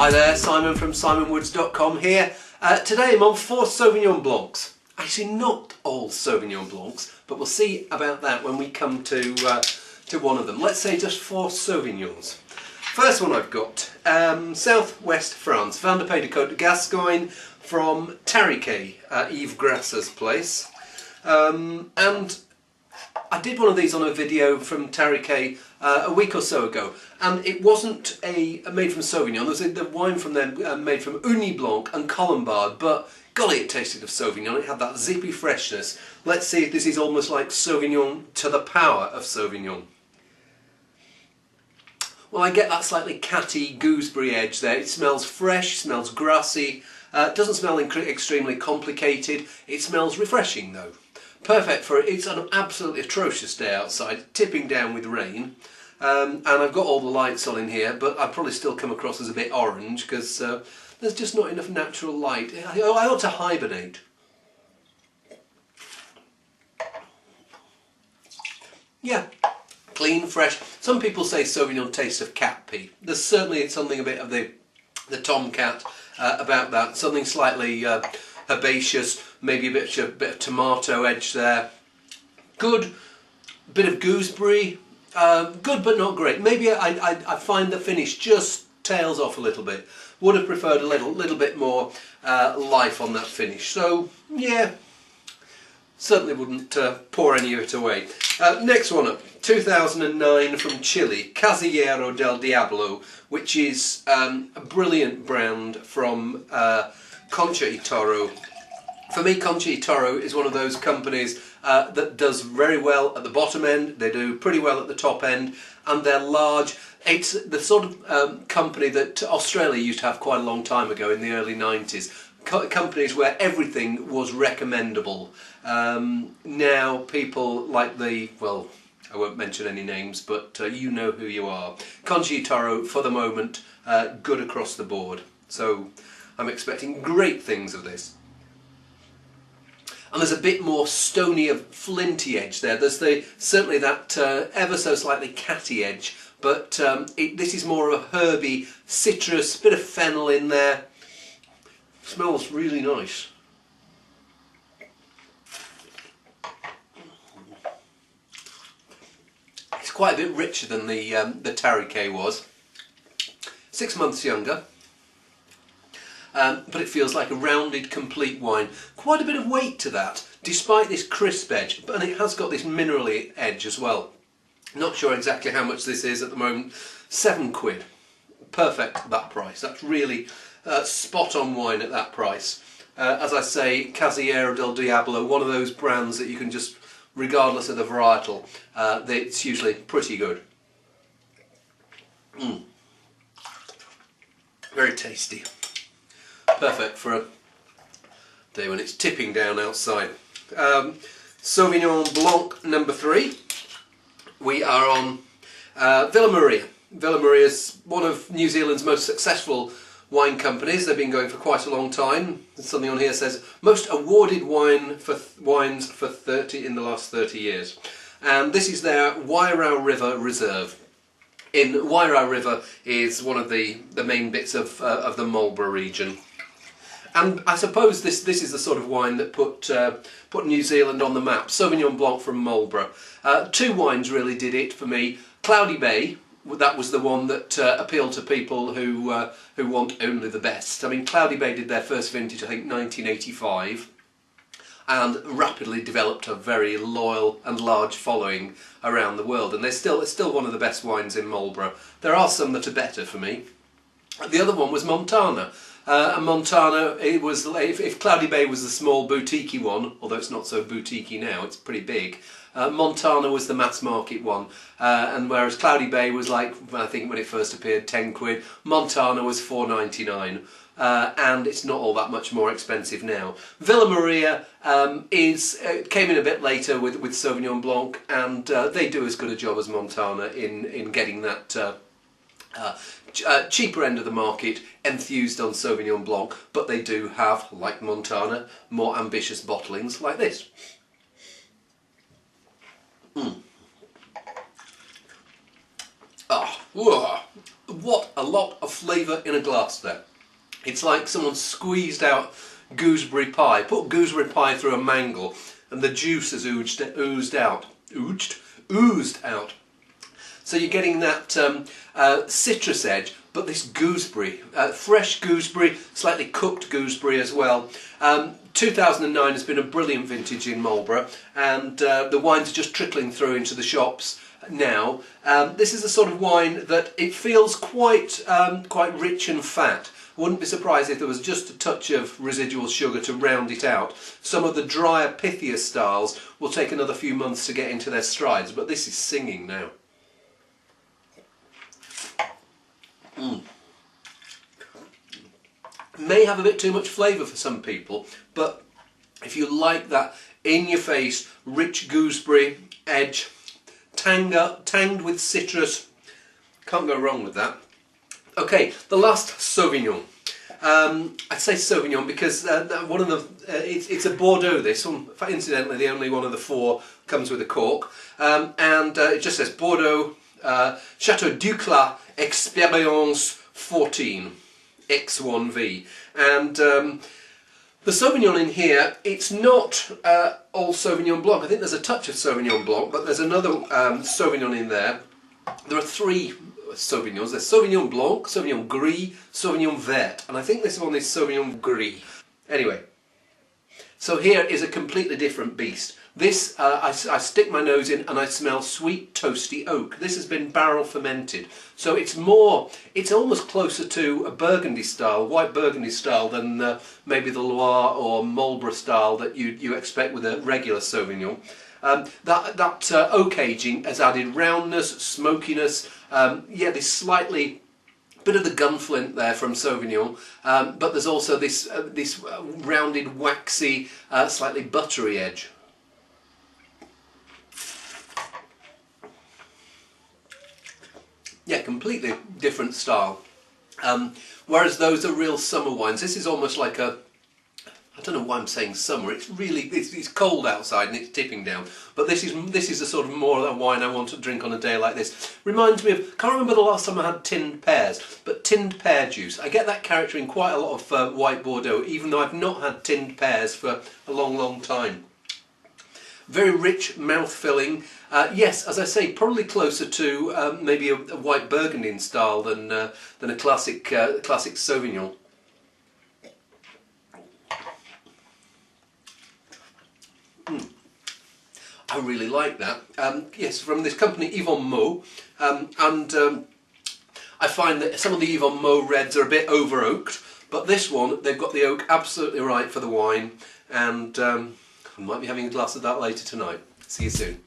Hi there, Simon from simonwoods.com here. Today I'm on 4 Sauvignon Blancs. Actually not all Sauvignon Blancs, but we'll see about that when we come to one of them. Let's say just 4 Sauvignons. First one I've got, southwest France, Vin de Pays de Côte de Gascogne from Tariquet, Yves Grasse's place. And I did one of these on a video from Tariquet a week or so ago, and it wasn't made from Sauvignon. There was the wine from them made from Uni Blanc and Colombard, but golly, it tasted of Sauvignon. It had that zippy freshness. Let's see if this is almost like Sauvignon to the power of Sauvignon. Well, I get that slightly catty gooseberry edge there. It smells fresh, smells grassy. It doesn't smell extremely complicated. It smells refreshing though. Perfect for it. It's an absolutely atrocious day outside, tipping down with rain. And I've got all the lights on in here, but I'd probably still come across as a bit orange because there's just not enough natural light. I ought to hibernate. Yeah, clean, fresh. Some people say Sauvignon tastes of cat pee. There's certainly something a bit of the tomcat about that. Something slightly herbaceous, maybe a bit of tomato edge there. Good bit of gooseberry. Good but not great. Maybe I find the finish just tails off a little bit. Would have preferred a little bit more life on that finish. So yeah, certainly wouldn't pour any of it away. Next one up, 2009 from Chile, Casillero del Diablo, which is a brilliant brand from Concha y Toro. For me, Concha y Toro is one of those companies that does very well at the bottom end. They do pretty well at the top end, and they're large. It's the sort of company that Australia used to have quite a long time ago in the early 90s. Companies where everything was recommendable. Now people like well, I won't mention any names, but you know who you are. Concha y Toro, for the moment, good across the board. So I'm expecting great things of this. And there's a bit more stony, flinty edge there. There's certainly that ever so slightly catty edge, but this is more of a herby, citrus, bit of fennel in there. Smells really nice. It's quite a bit richer than the Tariquet was. 6 months younger. But it feels like a rounded, complete wine. Quite a bit of weight to that, despite this crisp edge, and it has got this minerally edge as well. Not sure exactly how much this is at the moment. £7. Perfect at that price. That's really spot on wine at that price. As I say, Casillero del Diablo, one of those brands that you can just, regardless of the varietal, it's usually pretty good. Very tasty. Perfect for a day when it's tipping down outside. Sauvignon Blanc number 3. We are on Villa Maria. Villa Maria is one of New Zealand's most successful wine companies. They've been going for quite a long time. Something on here says most awarded wines for 30 in the last 30 years. And this is their Wairau River Reserve. In Wairau River is one of the main bits of the Marlborough region. And I suppose this is the sort of wine that put New Zealand on the map. Sauvignon Blanc from Marlborough. 2 wines really did it for me. Cloudy Bay, that was the one that appealed to people who want only the best. I mean, Cloudy Bay did their first vintage, I think, 1985, and rapidly developed a very loyal and large following around the world. And it's still one of the best wines in Marlborough. There are some that are better for me. The other one was Montana. And Montana, it was, if Cloudy Bay was the small boutiquey one, although it's not so boutiquey now, it's pretty big. Montana was the mass market one, and whereas Cloudy Bay was like, I think when it first appeared, £10, Montana was £4.99, and it's not all that much more expensive now. Villa Maria came in a bit later with Sauvignon Blanc, and they do as good a job as Montana in getting that cheaper end of the market enthused on Sauvignon Blanc, but they do have, like Montana, more ambitious bottlings like this. what a lot of flavour in a glass there. It's like someone squeezed out gooseberry pie, put gooseberry pie through a mangle, and the juice has oozed out. So you're getting that citrus edge, but this gooseberry, fresh gooseberry, slightly cooked gooseberry as well. 2009 has been a brilliant vintage in Marlborough, and the wines are just trickling through into the shops now. This is a sort of wine that it feels quite rich and fat. I wouldn't be surprised if there was just a touch of residual sugar to round it out. Some of the drier, pithier styles will take another few months to get into their strides, but this is singing now. May have a bit too much flavour for some people, but if you like that in-your-face, rich gooseberry edge, tanged with citrus, can't go wrong with that. Okay, the last Sauvignon. I say Sauvignon because one of the it's a Bordeaux. This one, incidentally, the only one of the four comes with a cork, and it just says Bordeaux Chateau Duclas Expérience 14 X1V, and the Sauvignon in here, it's not all Sauvignon Blanc. I think there's a touch of Sauvignon Blanc, but there's another Sauvignon in there. There are three Sauvignons. There's Sauvignon Blanc, Sauvignon Gris, Sauvignon Vert, and I think this one is Sauvignon Gris. Anyway, so here is a completely different beast. This, I stick my nose in and I smell sweet toasty oak. This has been barrel fermented, so it's almost closer to a Burgundy style, white Burgundy style, than maybe the Loire or Marlborough style that you expect with a regular Sauvignon. That oak aging has added roundness, smokiness, yeah, this slightly bit of the gunflint there from Sauvignon, but there's also this rounded, waxy, slightly buttery edge. Yeah, completely different style. Whereas those are real summer wines. This is almost like a, I don't know why I'm saying summer. It's really it's cold outside and it's tipping down. But this is a sort of more a wine I want to drink on a day like this. Reminds me of, can't remember the last time I had tinned pears, but tinned pear juice. I get that character in quite a lot of white Bordeaux, even though I've not had tinned pears for a long, long time. Very rich, mouth-filling. Yes, as I say, probably closer to maybe a white Burgundy style than a classic Sauvignon. I really like that. Yes, from this company Yvon Meaux, and I find that some of the Yvon Meaux reds are a bit over-oaked, but this one, they've got the oak absolutely right for the wine, and I might be having a glass of that later tonight. See you soon.